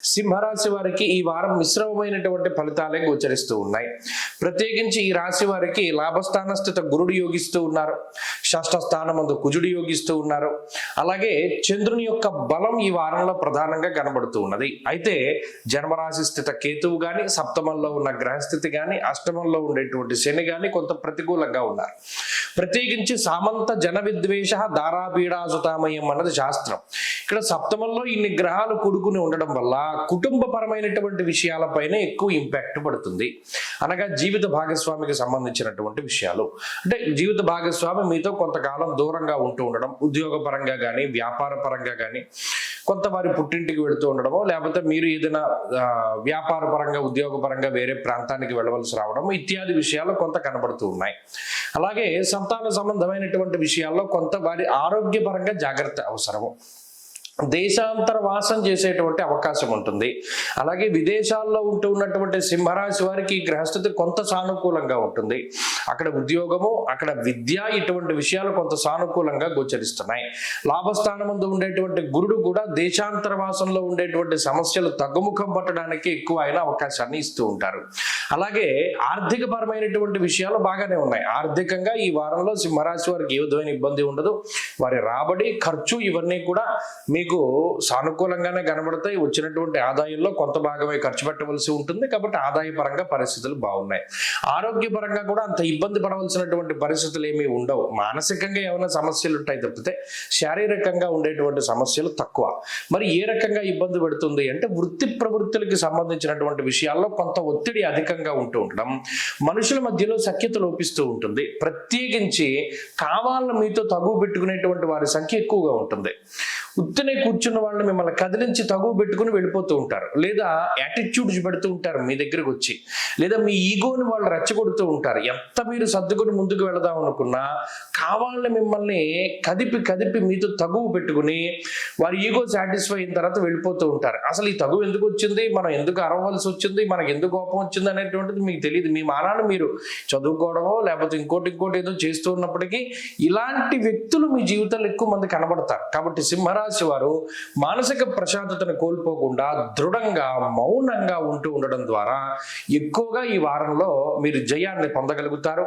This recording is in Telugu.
సింహరాశి వారికి ఈ వారం మిశ్రమమైనటువంటి ఫలితాలే గోచరిస్తూ ఉన్నాయి. ప్రత్యేకించి ఈ రాశి వారికి లాభస్థాన స్థిత గురుడు యోగిస్తూ ఉన్నారు, షష్ఠ స్థానమందు కుజుడు యోగిస్తూ ఉన్నారు. అలాగే చంద్రుని యొక్క బలం ఈ వారంలో ప్రధానంగా కనబడుతూ ఉన్నది. అయితే జన్మరాశి స్థిత కేతువు గాని, సప్తమంలో ఉన్న గ్రహస్థితి గాని, అష్టమంలో ఉండేటువంటి శని గాని కొంత ప్రతికూలంగా ఉన్నారు. ప్రత్యేకించి సామంత జన విద్వేష దారాపీడాసుతామయం అన్నది శాస్త్రం. ఇక్కడ సప్తమంలో ఇన్ని గ్రహాలు కూడుకుని ఉండడం వల్ల కుటుంబపరమైనటువంటి విషయాలపైన ఎక్కువ ఇంపాక్ట్ పడుతుంది. అనగా జీవిత భాగస్వామికి సంబంధించినటువంటి విషయాలు, అంటే జీవిత భాగస్వామి మీతో కొంతకాలం దూరంగా ఉంటూ ఉండడం, ఉద్యోగ పరంగా కానీ వ్యాపార పరంగా కానీ, కొంత వారి పుట్టింటికి వెళుతూ ఉండడమో, లేకపోతే మీరు ఏదైనా వ్యాపార పరంగా ఉద్యోగ పరంగా వేరే ప్రాంతానికి వెళ్ళవలసి రావడము ఇత్యాది విషయాలు కొంత కనబడుతూ ఉన్నాయి. అలాగే సంతాన సంబంధమైనటువంటి విషయాల్లో కొంత వారి ఆరోగ్యపరంగా జాగ్రత్త అవసరము. దేశాంతర వాసం చేసేటువంటి అవకాశం ఉంటుంది. అలాగే విదేశాల్లో ఉంటూ ఉన్నటువంటి సింహరాశి వారికి గ్రహస్థితి కొంత సానుకూలంగా ఉంటుంది. అక్కడ ఉద్యోగము, అక్కడ విద్య, ఇటువంటి విషయాలు కొంత సానుకూలంగా గోచరిస్తున్నాయి. లాభస్థానమందు ఉండేటువంటి గురుడు కూడా దేశాంతర వాసంలో ఉండేటువంటి సమస్యలు తగ్గుముఖం పట్టడానికి ఎక్కువ అయిన అవకాశాన్ని ఇస్తూ ఉంటారు. అలాగే ఆర్థిక పరమైనటువంటి విషయాలు బాగానే ఉన్నాయి. ఆర్థికంగా ఈ వారంలో సింహరాశి వారికి ఏ విధమైన ఇబ్బంది ఉండదు. వారి రాబడి, ఖర్చు ఇవన్నీ కూడా మీకు సానుకూలంగానే కనబడతాయి. వచ్చినటువంటి ఆదాయంలో కొంత భాగమే ఖర్చు పెట్టవలసి ఉంటుంది, కాబట్టి ఆదాయపరంగా పరిస్థితులు బాగున్నాయి. ఆరోగ్యపరంగా కూడా అంత ఇబ్బంది పడవలసినటువంటి పరిస్థితులు ఏమీ ఉండవు. మానసికంగా ఏమైనా సమస్యలు ఉంటాయి తప్పితే శారీరకంగా ఉండేటువంటి సమస్యలు తక్కువ. మరి ఏ రకంగా ఇబ్బంది పెడుతుంది అంటే వృత్తి ప్రవృత్తులకి సంబంధించినటువంటి విషయాల్లో కొంత ఒత్తిడి అధికంగా ఉంటూ ఉండడం, మనుషుల మధ్యలో సఖ్యత లోపిస్తూ ఉంటుంది. ప్రత్యేకించి కావాలని మీతో తగువ పెట్టుకునేటువంటి వారి సంఖ్య ఎక్కువగా ఉంటుంది. ఉత్తినే కూర్చున్న వాళ్ళని మిమ్మల్ని కదిలించి తగువ పెట్టుకుని వెళ్ళిపోతూ ఉంటారు, లేదా యాటిట్యూడ్స్ పెడుతూ ఉంటారు మీ దగ్గరకు వచ్చి, లేదా మీ ఈగోని వాళ్ళు రెచ్చగొడుతూ ఉంటారు. ఎంత మీరు సర్దుకుని ముందుకు వెళదాం అనుకున్నా కావాలని మిమ్మల్ని కదిపి మీతో తగువ పెట్టుకుని వారి ఈగో సాటిస్ఫై అయిన తర్వాత వెళ్ళిపోతూ ఉంటారు. అసలు ఈ తగువ ఎందుకు వచ్చింది, మనం ఎందుకు అరవలసి వచ్చింది, మనకు ఎందుకు కోపం వచ్చింది అనేటువంటిది మీకు తెలియదు. మీ మానాన్ని మీరు చదువుకోవడమో లేకపోతే ఇంకోటి ఏదో చేస్తూ ఉన్నప్పటికీ ఇలాంటి వ్యక్తులు మీ జీవితంలో ఎక్కువ మంది కనబడతారు. కాబట్టి సింహరాశి వారు మానసిక ప్రశాంతతను కోల్పోకుండా దృఢంగా మౌనంగా ఉంటూ ఉండడం ద్వారా ఎక్కువగా ఈ వారంలో మీరు జయాన్ని పొందగలుగుతారు.